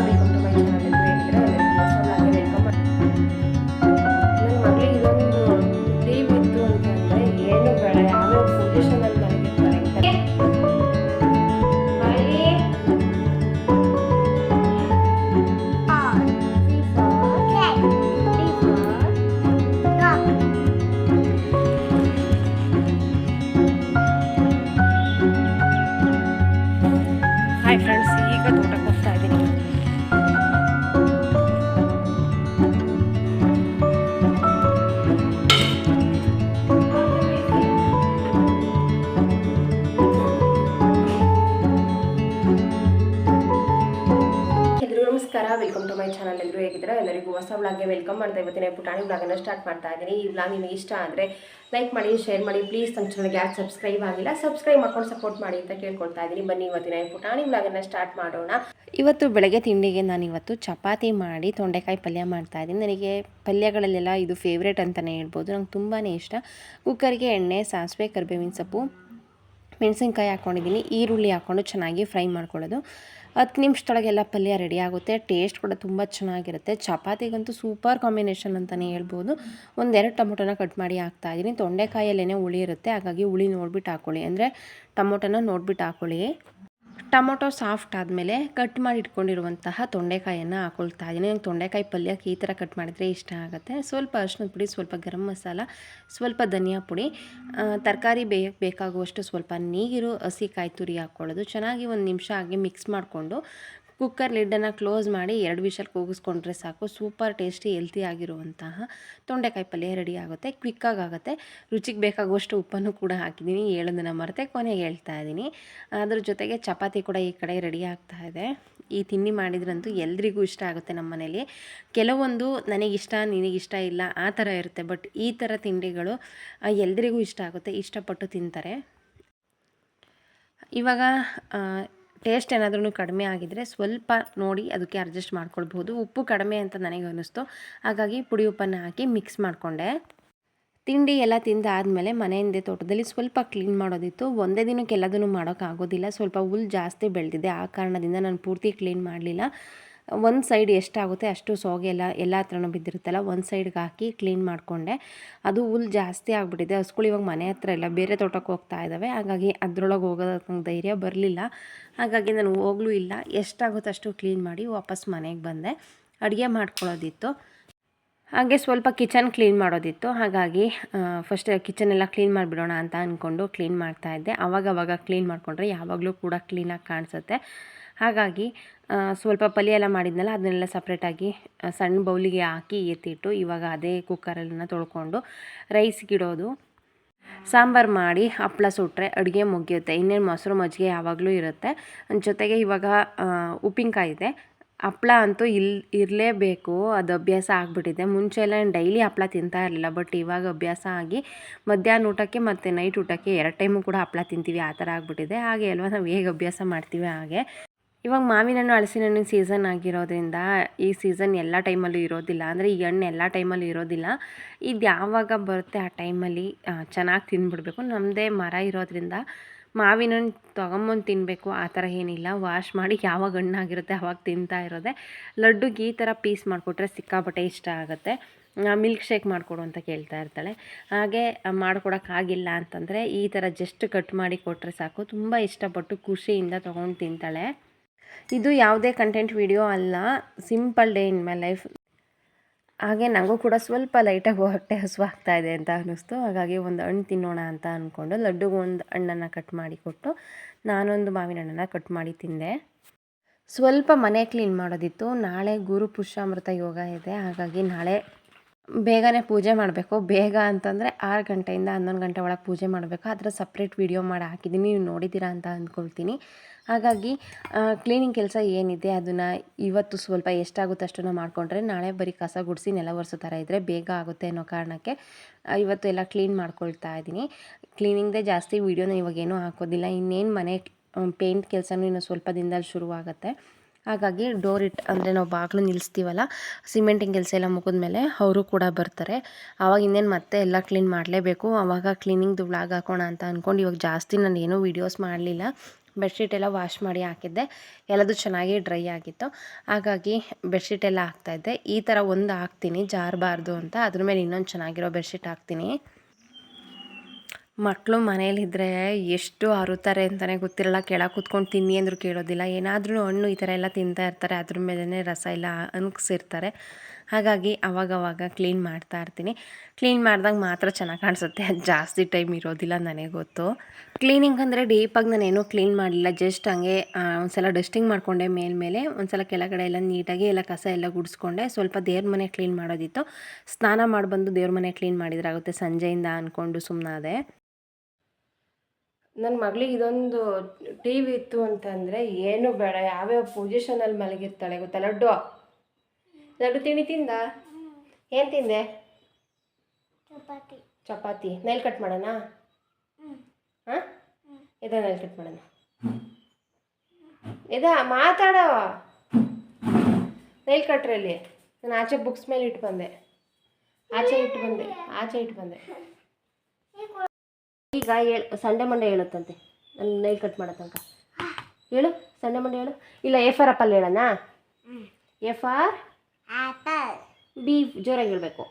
Welcome to my channel. ಎಲ್ಲರೂ ಹೇಗಿದ್ದೀರಾ? ಎಲ್ಲರಿಗೂ ಹೊಸ ಬ್ಲಾಗ್ಗೆ ವೆಲ್ಕಮ್. ನನ್ನ ಮಗಳಿಗೆ ಇದೊಂದು ಲೀವ್ ಇತ್ತು ಅಂತಂದರೆ ಏನು ಬೇಡ, ಯಾವ್ಯಾವ ಪೊಸಿಷನಲ್ಲಿ ಮಲಗಿರ್ತಾರೆ ಹಾಯ್ ಫ್ರೆಂಡ್ಸ್, ಈಗ ತೋಟಕ್ಕೆ ಹೋಗ್ತಾ ಇದ್ದೀನಿ. ಎಲ್ಲರಿಗೂ ನಮಸ್ಕಾರ, ವೆಲ್ಕಮ್ ಟು ಮೈ ಚಾನಲ್. ಎಲ್ಲರೂ ಹೇಗಿದ್ದೀರಾ? ಎಲ್ಲರಿಗೂ ಹೊಸ ವ್ಲಾಗ್ಗೆ ವೆಲ್ಕಮ್ ಮಾಡ್ತಾ ಇವತ್ತಿನ ಪುಟಾಣಿ ವ್ಲಾಗನ್ನು ಸ್ಟಾರ್ಟ್ ಮಾಡ್ತಾ ಇದ್ದೀನಿ. ಈ ವ್ಲಾಗ್ ನಿಮಗೆ ಇಷ್ಟ ಆದರೆ ಲೈಕ್ ಮಾಡಿ, ಶೇರ್ ಮಾಡಿ. ಪ್ಲೀಸ್ ನಮ್ಮ ಚಾನಲ್ಗೆ ಯಾರು ಸಬ್ಸ್ಕ್ರೈಬ್ ಆಗಿಲ್ಲ ಸಬ್ಸ್ಕ್ರೈಬ್ ಮಾಡ್ಕೊಂಡು ಸಪೋರ್ಟ್ ಮಾಡಿ ಅಂತ ಕೇಳ್ಕೊಳ್ತಾ ಇದ್ದೀನಿ. ಬನ್ನಿ ಇವತ್ತಿನ ಪುಟಾಣಿ ವ್ಲಾಗನ್ನು ಸ್ಟಾರ್ಟ್ ಮಾಡೋಣ. ಇವತ್ತು ಬೆಳಗ್ಗೆ ತಿಂಡಿಗೆ ನಾನಿವತ್ತು ಚಪಾತಿ ಮಾಡಿ ತೊಂಡೆಕಾಯಿ ಪಲ್ಯ ಮಾಡ್ತಾ ಇದ್ದೀನಿ. ನನಗೆ ಪಲ್ಯಗಳಲ್ಲೆಲ್ಲ ಇದು ಫೇವ್ರೇಟ್ ಅಂತಲೇ ಹೇಳ್ಬೋದು. ನಂಗೆ ತುಂಬಾ ಇಷ್ಟ. ಕುಕ್ಕರ್ಗೆ ಎಣ್ಣೆ, ಸಾಸಿವೆ, ಕರಿಬೇವಿನ ಸೊಪ್ಪು, ಮೆಣಸಿನ್ಕಾಯಿ ಹಾಕ್ಕೊಂಡಿದ್ದೀನಿ. ಈರುಳ್ಳಿ ಹಾಕ್ಕೊಂಡು ಚೆನ್ನಾಗಿ ಫ್ರೈ ಮಾಡ್ಕೊಳ್ಳೋದು. 10 ನಿಮಿಷದೊಳಗೆಲ್ಲ ಪಲ್ಯ ರೆಡಿ ಆಗುತ್ತೆ. ಟೇಸ್ಟ್ ಕೂಡ ತುಂಬ ಚೆನ್ನಾಗಿರುತ್ತೆ. ಚಪಾತಿಗಂತೂ ಸೂಪರ್ ಕಾಂಬಿನೇಷನ್ ಅಂತಲೇ ಹೇಳ್ಬೋದು. 1-2 ಟೊಮೊಟೊನ ಕಟ್ ಮಾಡಿ ಹಾಕ್ತಾಯಿದ್ದೀನಿ. ತೊಂಡೆಕಾಯಲ್ಲೇ ಹುಳಿ ಇರುತ್ತೆ, ಹಾಗಾಗಿ ಹುಳಿ ನೋಡ್ಬಿಟ್ಟು ಹಾಕ್ಕೊಳ್ಳಿ, ಅಂದರೆ ಟೊಮೊಟೊನ ನೋಡ್ಬಿಟ್ಟು ಹಾಕ್ಕೊಳ್ಳಿ. ಟೊಮೊಟೊ ಸಾಫ್ಟ್ ಆದಮೇಲೆ ಕಟ್ ಮಾಡಿ ಇಟ್ಕೊಂಡಿರುವಂತಹ ತೊಂಡೆಕಾಯನ್ನು ಹಾಕ್ಕೊಳ್ತಾ ಇದ್ದೀನಿ. ನಂಗೆ ತೊಂಡೆಕಾಯಿ ಪಲ್ಯಕ್ಕೆ ಈ ಥರ ಕಟ್ ಮಾಡಿದರೆ ಇಷ್ಟ ಆಗುತ್ತೆ. ಸ್ವಲ್ಪ ಅರಿಶಿಣದ ಪುಡಿ, ಸ್ವಲ್ಪ ಗರಂ ಮಸಾಲ, ಸ್ವಲ್ಪ ಧನಿಯಾ ಪುಡಿ, ತರಕಾರಿ ಬೇಕಾಗುವಷ್ಟು ಸ್ವಲ್ಪ ನೀರು, ಹಸಿ ಕಾಯಿ ತುರಿ ಹಾಕ್ಕೊಳ್ಳೋದು. ಚೆನ್ನಾಗಿ 1 ನಿಮಿಷ ಹಾಗೆ ಮಿಕ್ಸ್ ಮಾಡಿಕೊಂಡು ಕುಕ್ಕರ್ ಲಿಡ್ಡನ್ನು ಕ್ಲೋಸ್ ಮಾಡಿ 2 ವಿಷಲ್ ಕೂಗಿಸ್ಕೊಂಡ್ರೆ ಸಾಕು. ಸೂಪರ್ ಟೇಸ್ಟಿ ಹೆಲ್ತಿ ಆಗಿರುವಂತಹ ತೊಂಡೆಕಾಯಿ ಪಲ್ಯ ರೆಡಿ ಆಗುತ್ತೆ. ಕ್ವಿಕ್ಕಾಗಿ ಆಗುತ್ತೆ. ರುಚಿಗೆ ಬೇಕಾಗುವಷ್ಟು ಉಪ್ಪನ್ನು ಕೂಡ ಹಾಕಿದ್ದೀನಿ. ಹೇಳೋದನ್ನು ಮರೆತೆ ಕೊನೆಗೆ ಹೇಳ್ತಾ ಇದ್ದೀನಿ. ಅದ್ರ ಜೊತೆಗೆ ಚಪಾತಿ ಕೂಡ ಈ ಕಡೆ ರೆಡಿ ಆಗ್ತಾ ಇದೆ. ಈ ತಿಂಡಿ ಮಾಡಿದ್ರಂತೂ ಎಲ್ರಿಗೂ ಇಷ್ಟ ಆಗುತ್ತೆ ನಮ್ಮ ಮನೇಲಿ. ಕೆಲವೊಂದು ನನಗಿಷ್ಟ ನಿನಗಿಷ್ಟ ಇಲ್ಲ ಆ ಥರ ಇರುತ್ತೆ, ಬಟ್ ಈ ಥರ ತಿಂಡಿಗಳು ಎಲ್ರಿಗೂ ಇಷ್ಟ ಆಗುತ್ತೆ, ಇಷ್ಟಪಟ್ಟು ತಿಂತಾರೆ. ಇವಾಗ ಟೇಸ್ಟ್ ಏನಾದ್ರೂ ಕಡಿಮೆ ಆಗಿದ್ದರೆ ಸ್ವಲ್ಪ ನೋಡಿ ಅದಕ್ಕೆ ಅಡ್ಜಸ್ಟ್ ಮಾಡ್ಕೊಳ್ಬೋದು. ಉಪ್ಪು ಕಡಿಮೆ ಅಂತ ನನಗೆ ಅನ್ನಿಸ್ತು, ಹಾಗಾಗಿ ಪುಡಿ ಉಪ್ಪನ್ನು ಹಾಕಿ ಮಿಕ್ಸ್ ಮಾಡಿಕೊಂಡೆ. ತಿಂಡಿ ಎಲ್ಲ ತಿಂದಾದಮೇಲೆ ಮನೆಯಿಂದ ತೋಟದಲ್ಲಿ ಸ್ವಲ್ಪ ಕ್ಲೀನ್ ಮಾಡೋದಿತ್ತು. ಒಂದೇ ದಿನಕ್ಕೆ ಎಲ್ಲದನ್ನು ಮಾಡೋಕ್ಕಾಗೋದಿಲ್ಲ. ಸ್ವಲ್ಪ ಹುಲ್ಲು ಜಾಸ್ತಿ ಬೆಳೆದಿದೆ, ಆ ಕಾರಣದಿಂದ ನಾನು ಪೂರ್ತಿ ಕ್ಲೀನ್ ಮಾಡಲಿಲ್ಲ. ಒಂದು ಸೈಡ್ ಎಷ್ಟಾಗುತ್ತೆ ಅಷ್ಟು ಸೋಗೆ ಎಲ್ಲ ಹತ್ರನೂ ಬಿದ್ದಿರುತ್ತಲ್ಲ, ಒಂದು ಸೈಡ್ಗೆ ಹಾಕಿ ಕ್ಲೀನ್ ಮಾಡಿಕೊಂಡೆ. ಅದು ಹುಲ್ಲು ಜಾಸ್ತಿ ಆಗಿಬಿಟ್ಟಿದೆ. ಹಸುಗಳು ಇವಾಗ ಮನೆ ಹತ್ರ ಇಲ್ಲ, ಬೇರೆ ತೋಟಕ್ಕೆ ಹೋಗ್ತಾ ಇದ್ದಾವೆ, ಹಾಗಾಗಿ ಅದರೊಳಗೆ ಹೋಗೋದಕ್ಕೆ ಧೈರ್ಯ ಬರಲಿಲ್ಲ. ಹಾಗಾಗಿ ನಾನು ಹೋಗಲೂ ಇಲ್ಲ. ಎಷ್ಟಾಗುತ್ತೋ ಅಷ್ಟು ಕ್ಲೀನ್ ಮಾಡಿ ವಾಪಸ್ ಮನೆಗೆ ಬಂದೆ. ಅಡುಗೆ ಮಾಡ್ಕೊಳ್ಳೋದಿತ್ತು, ಹಾಗೆ ಸ್ವಲ್ಪ ಕಿಚನ್ ಕ್ಲೀನ್ ಮಾಡೋದಿತ್ತು. ಹಾಗಾಗಿ ಫಸ್ಟ್ ಕಿಚನೆಲ್ಲ ಕ್ಲೀನ್ ಮಾಡಿಬಿಡೋಣ ಅಂತ ಅಂದ್ಕೊಂಡು ಕ್ಲೀನ್ ಮಾಡ್ತಾಯಿದ್ದೆ. ಆವಾಗವಾಗ ಕ್ಲೀನ್ ಮಾಡಿಕೊಂಡ್ರೆ ಯಾವಾಗಲೂ ಕೂಡ ಕ್ಲೀನಾಗಿ ಕಾಣಿಸುತ್ತೆ. ಹಾಗಾಗಿ ಸ್ವಲ್ಪ ಪಲ್ಯ ಎಲ್ಲ ಮಾಡಿದ್ನಲ್ಲ, ಅದನ್ನೆಲ್ಲ ಸಪ್ರೇಟಾಗಿ ಸಣ್ಣ ಬೌಲಿಗೆ ಹಾಕಿ ಎತ್ತಿಟ್ಟು ಇವಾಗ ಅದೇ ಕುಕ್ಕರನ್ನು ತೊಳ್ಕೊಂಡು ರೈಸ್ಗಿಡೋದು. ಸಾಂಬಾರು ಮಾಡಿ ಹಪ್ಪಳ ಸುಟ್ಟರೆ ಅಡುಗೆ ಮುಗಿಯುತ್ತೆ. ಇನ್ನೇನು ಮೊಸರು ಮಜ್ಜಿಗೆ ಯಾವಾಗಲೂ ಇರುತ್ತೆ. ಜೊತೆಗೆ ಇವಾಗ ಉಪ್ಪಿನಕಾಯಿ ಇದೆ. ಹಪ್ಪಳ ಅಂತೂ ಇರಲೇಬೇಕು, ಅದು ಅಭ್ಯಾಸ ಆಗಿಬಿಟ್ಟಿದೆ. ಮುಂಚೆ ಎಲ್ಲ ಡೈಲಿ ಹಪ್ಪಳ ತಿಂತಾ ಇರಲಿಲ್ಲ, ಬಟ್ ಇವಾಗ ಅಭ್ಯಾಸ ಆಗಿ ಮಧ್ಯಾಹ್ನ ಊಟಕ್ಕೆ ಮತ್ತು ನೈಟ್ ಊಟಕ್ಕೆ 2 ಟೈಮು ಕೂಡ ಹಪ್ಪಳ ತಿಂತೀವಿ, ಆ ಥರ ಆಗಿಬಿಟ್ಟಿದೆ. ಹಾಗೆ ಅಲ್ವಾ, ನಾವು ಹೇಗೆ ಅಭ್ಯಾಸ ಮಾಡ್ತೀವಿ ಹಾಗೆ. ಇವಾಗ ಮಾವಿನ ಹಣ್ಣು, ಹಲಸಿನ ಹಣ್ಣಿನ ಸೀಸನ್ ಆಗಿರೋದ್ರಿಂದ ಈ ಸೀಸನ್ ಎಲ್ಲ ಟೈಮಲ್ಲೂ ಇರೋದಿಲ್ಲ, ಅಂದರೆ ಈ ಹಣ್ಣು ಎಲ್ಲ ಟೈಮಲ್ಲೂ ಇರೋದಿಲ್ಲ. ಇದು ಯಾವಾಗ ಬರುತ್ತೆ ಆ ಟೈಮಲ್ಲಿ ಚೆನ್ನಾಗಿ ತಿಂದುಬಿಡ್ಬೇಕು. ನಮ್ಮದೇ ಮರ ಇರೋದ್ರಿಂದ ಮಾವಿನ ಹಣ್ಣು ತೊಗೊಂಬಂದು ತಿನ್ನಬೇಕು ಆ ಥರ ಏನಿಲ್ಲ. ವಾಶ್ ಮಾಡಿ ಯಾವಾಗ ಹಣ್ಣಾಗಿರುತ್ತೆ ಆವಾಗ ತಿಂತಾ ಇರೋದೆ. ಲಡ್ಡುಗೆ ಈ ಥರ ಪೀಸ್ ಮಾಡಿಕೊಟ್ರೆ ಸಿಕ್ಕಾಪಟ್ಟೆ ಇಷ್ಟ ಆಗುತ್ತೆ. ಮಿಲ್ಕ್ ಶೇಕ್ ಮಾಡಿಕೊಡು ಅಂತ ಕೇಳ್ತಾ ಇರ್ತಾಳೆ. ಹಾಗೆ ಮಾಡ್ಕೊಡೋಕ್ಕಾಗಿಲ್ಲ ಅಂತಂದರೆ ಈ ಥರ ಜಸ್ಟ್ ಕಟ್ ಮಾಡಿ ಕೊಟ್ಟರೆ ಸಾಕು, ತುಂಬ ಇಷ್ಟಪಟ್ಟು ಖುಷಿಯಿಂದ ತೊಗೊಂಡು ತಿಂತಾಳೆ. ಇದು ಯಾವುದೇ ಕಂಟೆಂಟ್ ವಿಡಿಯೋ ಅಲ್ಲ, simple day in my life. ಹಾಗೆ ನನಗೂ ಕೂಡ ಸ್ವಲ್ಪ ಲೈಟಾಗಿ ಹೊಟ್ಟೆ ಹಸುವಾಗ್ತಾ ಇದೆ ಅಂತ ಅನ್ನಿಸ್ತು. ಹಾಗಾಗಿ ಒಂದು ಹಣ್ಣು ತಿನ್ನೋಣ ಅಂತ ಅಂದ್ಕೊಂಡು ಲಡ್ಡುಗೆ ಒಂದು ಹಣ್ಣನ್ನು ಕಟ್ ಮಾಡಿ ಕೊಟ್ಟು ನಾನೊಂದು ಮಾವಿನ ಹಣ್ಣನ್ನು ಕಟ್ ಮಾಡಿ ತಿಂದೆ. ಸ್ವಲ್ಪ ಮನೆ ಕ್ಲೀನ್ ಮಾಡೋದಿತ್ತು. ನಾಳೆ ಗುರು ಪುಷ್ಯಾಮೃತ ಯೋಗ ಇದೆ, ಹಾಗಾಗಿ ನಾಳೆ ಬೇಗನೆ ಪೂಜೆ ಮಾಡಬೇಕು. ಬೇಗ ಅಂತಂದರೆ 6 ಗಂಟೆಯಿಂದ 11 ಗಂಟೆ ಒಳಗೆ ಪೂಜೆ ಮಾಡಬೇಕು. ಅದರ ಸಪ್ರೇಟ್ ವಿಡಿಯೋ ಮಾಡಿ ಹಾಕಿದ್ದೀನಿ, ನೀವು ನೋಡಿದ್ದೀರಾ ಅಂತ ಅಂದ್ಕೊಳ್ತೀನಿ. ಹಾಗಾಗಿ ಕ್ಲೀನಿಂಗ್ ಕೆಲಸ ಏನಿದೆ ಅದನ್ನು ಇವತ್ತು ಸ್ವಲ್ಪ ಎಷ್ಟಾಗುತ್ತೆ ಅಷ್ಟನ್ನು ಮಾಡಿಕೊಂಡ್ರೆ ನಾಳೆ ಬರೀ ಕಸ ಗುಡಿಸಿ ನೆಲ ಒರೆಸೋ ಥರ ಇದ್ದರೆ ಬೇಗ ಆಗುತ್ತೆ ಅನ್ನೋ ಕಾರಣಕ್ಕೆ ಇವತ್ತು ಎಲ್ಲ ಕ್ಲೀನ್ ಮಾಡ್ಕೊಳ್ತಾ ಇದ್ದೀನಿ. ಕ್ಲೀನಿಂಗ್ದೇ ಜಾಸ್ತಿ ವೀಡಿಯೋನ ಇವಾಗೇನೂ ಹಾಕೋದಿಲ್ಲ. ಇನ್ನೇನು ಮನೆ ಪೇಂಟ್ ಕೆಲಸನೂ ಇನ್ನು ಸ್ವಲ್ಪ ದಿನದಲ್ಲಿ ಶುರುವಾಗುತ್ತೆ. ಹಾಗಾಗಿ ಡೋರ್ ಅಂದರೆ ನಾವು ಬಾಗಿಲು ನಿಲ್ಲಿಸ್ತೀವಲ್ಲ, ಸಿಮೆಂಟಿಂಗ್ ಕೆಲಸ ಎಲ್ಲ ಮುಗಿದ್ಮೇಲೆ ಅವರು ಕೂಡ ಬರ್ತಾರೆ. ಆವಾಗ ಇನ್ನೇನು ಮತ್ತೆ ಎಲ್ಲ ಕ್ಲೀನ್ ಮಾಡಲೇಬೇಕು. ಆವಾಗ ಕ್ಲೀನಿಂಗ್ದು ವ್ಲಾಗ್ ಹಾಕೋಣ ಅಂತ ಅಂದ್ಕೊಂಡು ಇವಾಗ ಜಾಸ್ತಿ ನಾನು ಏನೂ ವೀಡಿಯೋಸ್ ಮಾಡಲಿಲ್ಲ. ಬೆಡ್ಶೀಟ್ ಎಲ್ಲ ವಾಶ್ ಮಾಡಿ ಹಾಕಿದ್ದೆ, ಎಲ್ಲದು ಚೆನ್ನಾಗಿ ಡ್ರೈ ಆಗಿತ್ತು. ಹಾಗಾಗಿ ಬೆಡ್ಶೀಟ್ ಎಲ್ಲ ಹಾಕ್ತಾಯಿದ್ದೆ. ಈ ಥರ ಒಂದು ಹಾಕ್ತೀನಿ ಜಾರಬಾರ್ದು ಅಂತ, ಅದ್ರ ಮೇಲೆ ಇನ್ನೊಂದು ಚೆನ್ನಾಗಿರೋ ಬೆಡ್ಶೀಟ್ ಹಾಕ್ತೀನಿ. ಮಕ್ಕಳು ಮನೇಲಿದ್ದರೆ ಎಷ್ಟು ಅರುತ್ತಾರೆ ಅಂತಲೇ ಗೊತ್ತಿರಲ್ಲ. ಕೆಳಗೆ ಕೂತ್ಕೊಂಡು ತಿನ್ನಿ ಅಂದರೂ ಕೇಳೋದಿಲ್ಲ. ಏನಾದ್ರೂ ಹಣ್ಣು ಈ ಥರ ಎಲ್ಲ ತಿಂತಾ ಇರ್ತಾರೆ, ಅದ್ರ ಮೇಲೇ ರಸ ಎಲ್ಲ ಅನುಗ್ಸಿರ್ತಾರೆ. ಹಾಗಾಗಿ ಅವಾಗವಾಗ ಕ್ಲೀನ್ ಮಾಡ್ತಾ ಇರ್ತೀನಿ. ಕ್ಲೀನ್ ಮಾಡಿದಾಗ ಮಾತ್ರ ಚೆನ್ನಾಗಿ ಕಾಣಿಸುತ್ತೆ, ಅದು ಜಾಸ್ತಿ ಟೈಮ್ ಇರೋದಿಲ್ಲ, ನನಗೆ ಗೊತ್ತು. ಕ್ಲೀನಿಂಗ್ ಅಂದರೆ ಡೀಪಾಗಿ ನಾನೇನೂ ಕ್ಲೀನ್ ಮಾಡಲಿಲ್ಲ, ಜಸ್ಟ್ ಹಂಗೆ ಒಂದು ಸಲ ಡಸ್ಟಿಂಗ್ ಮಾಡಿಕೊಂಡೆ ಮೇಲೆ, ಒಂದು ಸಲ ಕೆಳಗಡೆ ಎಲ್ಲ ನೀಟಾಗಿ ಎಲ್ಲ ಕಸ ಎಲ್ಲ ಗುಡಿಸ್ಕೊಂಡೆ. ಸ್ವಲ್ಪ ದೇವ್ರ ಮನೆ ಕ್ಲೀನ್ ಮಾಡೋದಿತ್ತು, ಸ್ನಾನ ಮಾಡಿ ಬಂದು ದೇವ್ರ ಮನೆ ಕ್ಲೀನ್ ಮಾಡಿದ್ರಾಗುತ್ತೆ ಸಂಜೆಯಿಂದ ಅಂದ್ಕೊಂಡು ಸುಮ್ಮನಾದೆ. ನನ್ನ ಮಗಳಿಗೆ ಇದೊಂದು ಟಿ ವಿ ಇತ್ತು ಅಂತಂದರೆ ಏನು ಬೇಡ, ಯಾವ್ಯಾವ ಪೊಸಿಷನಲ್ಲಿ ಮಲಗಿರ್ತಾಳೆ ಗೊತ್ತಾ. ಲಡ್ಡು ತಿಂಡಿ ತಿಂದ? ಏನು ತಿಂದೆ? ಚಪಾತಿ. ನೈಲ್ ಕಟ್ ಮಾಡೋಣ? ಹಾಂ, ನೈಲ್ ಕಟ್ ಮಾಡೋಣ. ಮಾತಾಡೋ. ನೈಲ್ ಕಟ್ರಲ್ಲಿ ನಾನು ಆಚೆ ಬುಕ್ಸ್ ಮೇಲೆ ಇಟ್ಟು ಬಂದೆ. ಈಗ ಸಂಡೆ ಮಂಡೆ ಹೇಳುತ್ತಂತೆ ನಾನು ನೈಲ್ ಕಟ್ ಮಾಡೋ ತನಕ. ಹೇಳು, ಸಂಡೆ ಮಂಡೆ ಹೇಳು. ಇಲ್ಲ, ಎ ಫಾರ್ ಆಪಲ್ ಹೇಳೋಣ. A for apple. ಬಿ ಜೋರಾಗಿ ಹೇಳಬೇಕು.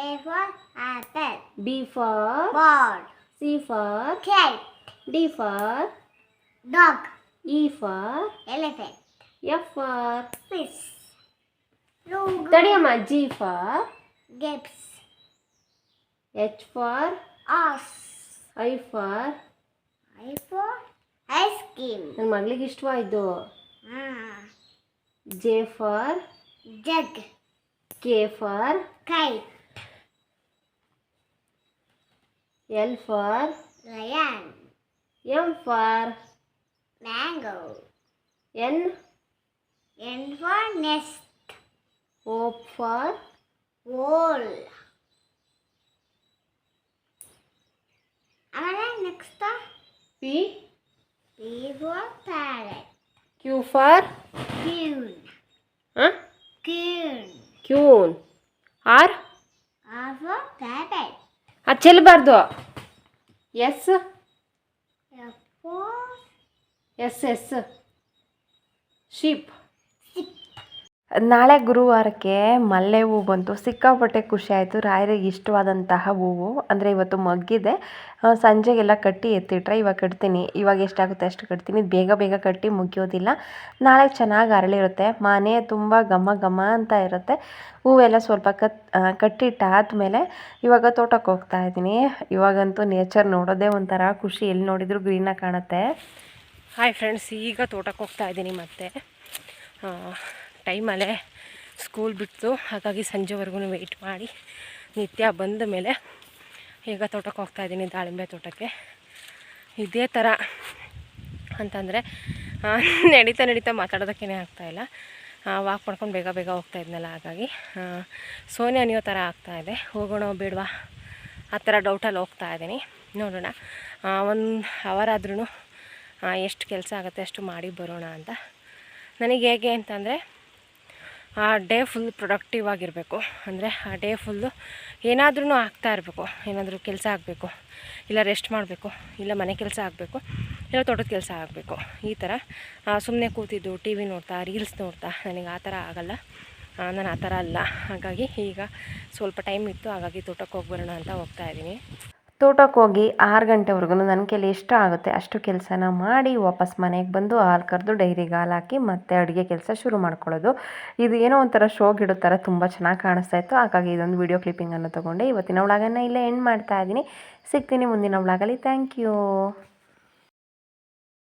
A for apple. B for ball. C for cat. D for dog. E for elephant. F for fish. ತಡಿಯಮ್ಮ. G for gifts. H for horse. I for ice cream. ನನ್ನ ಮಗಳಿಗೆ ಇಷ್ಟವಾಯಿತು. J for jug. K for kite. L for lion. M for mango. N for nest. O for owl. Next P for parrot. Q for ಕ್ಯೂನ್. R for parrot. ಅದು ಚೆಲ್ಲಬಾರ್ದು. S sheep. ನಾಳೆ ಗುರುವಾರಕ್ಕೆ ಮಲ್ಲೆ ಹೂವು ಬಂತು, ಸಿಕ್ಕಾಪಟ್ಟೆ ಖುಷಿ ಆಯಿತು. ರಾಯರಿಗೆ ಇಷ್ಟವಾದಂತಹ ಹೂವು ಅಂದರೆ ಇವತ್ತು ಮಗ್ಗಿದೆ. ಸಂಜೆಗೆಲ್ಲ ಕಟ್ಟಿ ಎತ್ತಿಟ್ರೆ ಇವಾಗ ಕಟ್ತೀನಿ. ಇವಾಗ ಎಷ್ಟಾಗುತ್ತೆ ಅಷ್ಟು ಕಟ್ತೀನಿ, ಬೇಗ ಕಟ್ಟಿ ಮುಗಿಯೋದಿಲ್ಲ. ನಾಳೆ ಚೆನ್ನಾಗಿ ಅರಳಿರುತ್ತೆ, ಮನೆ ತುಂಬ ಘಮ ಘಮ ಅಂತ ಇರುತ್ತೆ. ಹೂವೆಲ್ಲ ಸ್ವಲ್ಪ ಕಟ್ಟಿಟ್ಟಾದಮೇಲೆ ಇವಾಗ ತೋಟಕ್ಕೆ ಹೋಗ್ತಾ ಇದ್ದೀನಿ. ಇವಾಗಂತೂ ನೇಚರ್ ನೋಡೋದೇ ಒಂಥರ ಖುಷಿ, ಎಲ್ಲಿ ನೋಡಿದರೂ ಗ್ರೀನಾಗಿ ಕಾಣುತ್ತೆ. ಹಾಯ್ ಫ್ರೆಂಡ್ಸ್, ಈಗ ತೋಟಕ್ಕೆ ಹೋಗ್ತಾ ಇದ್ದೀನಿ. ಮತ್ತೆ ಟೈಮಲ್ಲೇ ಸ್ಕೂಲ್ ಬಿಟ್ಟು, ಹಾಗಾಗಿ ಸಂಜೆವರೆಗೂ ವೆಯ್ಟ್ ಮಾಡಿ ನಿತ್ಯ ಬಂದ ಮೇಲೆ ಈಗ ತೋಟಕ್ಕೆ ಹೋಗ್ತಾಯಿದ್ದೀನಿ, ದಾಳಿಂಬೆ ತೋಟಕ್ಕೆ. ಇದೇ ಥರ ಅಂತಂದರೆ ನಡೀತಾ ಮಾತಾಡೋದಕ್ಕೇ ಆಗ್ತಾಯಿಲ್ಲ. ವಾಕ್ ಮಾಡ್ಕೊಂಡು ಬೇಗ ಹೋಗ್ತಾ ಇದ್ನಲ್ಲ, ಹಾಗಾಗಿ ಸೋನೆ ಅನ್ನೋ ಥರ ಆಗ್ತಾಯಿದೆ. ಹೋಗೋಣ ಬೇಡವಾ ಆ ಥರ ಡೌಟಲ್ಲಿ ಹೋಗ್ತಾ ಇದ್ದೀನಿ. ನೋಡೋಣ, 1 ಅವರ್ ಆದ್ರೂ ಎಷ್ಟು ಕೆಲಸ ಆಗುತ್ತೆ ಅಷ್ಟು ಮಾಡಿ ಬರೋಣ ಅಂತ. ನನಗೆ ಹೇಗೆ ಅಂತಂದರೆ ಆ ಡೇ ಫುಲ್ ಪ್ರೊಡಕ್ಟಿವ್ ಆಗಿರಬೇಕು. ಅಂದರೆ ಆ ಡೇ ಫುಲ್ಲು ಏನಾದ್ರೂ ಆಗ್ತಾ ಇರಬೇಕು, ಏನಾದರೂ ಕೆಲಸ ಆಗಬೇಕು, ಇಲ್ಲ ರೆಸ್ಟ್ ಮಾಡಬೇಕು, ಇಲ್ಲ ಮನೆ ಕೆಲಸ ಆಗಬೇಕು, ಇಲ್ಲ ತೋಟದ ಕೆಲಸ ಆಗಬೇಕು. ಈ ಥರ ಸುಮ್ಮನೆ ಕೂತಿದ್ದು ಟಿ ವಿ ನೋಡ್ತಾ ರೀಲ್ಸ್ ನೋಡ್ತಾ ನನಗೆ ಆ ಥರ ಆಗೋಲ್ಲ. ನಾನು ಆ ಥರ ಅಲ್ಲ. ಹಾಗಾಗಿ ಈಗ ಸ್ವಲ್ಪ ಟೈಮ್ ಇತ್ತು, ಹಾಗಾಗಿ ತೋಟಕ್ಕೆ ಹೋಗಿ ಬರೋಣ ಅಂತ ಹೋಗ್ತಾಯಿದ್ದೀನಿ. ತೋಟಕ್ಕೆ ಹೋಗಿ 6 ಗಂಟೆವರೆಗೂ ನನ್ನ ಕೈಲಿ ಎಷ್ಟು ಆಗುತ್ತೆ ಅಷ್ಟು ಕೆಲಸನ ಮಾಡಿ ವಾಪಸ್ ಮನೆಗೆ ಬಂದು ಹಾಲು ಕರೆದು ಡೈರಿಗೆ ಹಾಲು ಹಾಕಿ ಮತ್ತೆ ಅಡುಗೆ ಕೆಲಸ ಶುರು ಮಾಡ್ಕೊಳ್ಳೋದು. ಇದು ಏನೋ ಒಂಥರ ಶೋಗಿಡೋ ಥರ ತುಂಬ ಚೆನ್ನಾಗಿ ಕಾಣಿಸ್ತಾ ಇತ್ತು. ಹಾಗಾಗಿ ಇದೊಂದು ವಿಡಿಯೋ ಕ್ಲಿಪ್ಪಿಂಗನ್ನು ತೊಗೊಂಡೆ ಇವತ್ತಿನ ವ್ಲಾಗನ್ನು ಇಲ್ಲೇ ಎಂಡ್ ಮಾಡ್ತಾ ಇದ್ದೀನಿ. ಸಿಗ್ತೀನಿ ಮುಂದಿನ ವ್ಲಾಗಲ್ಲಿ. Thank you.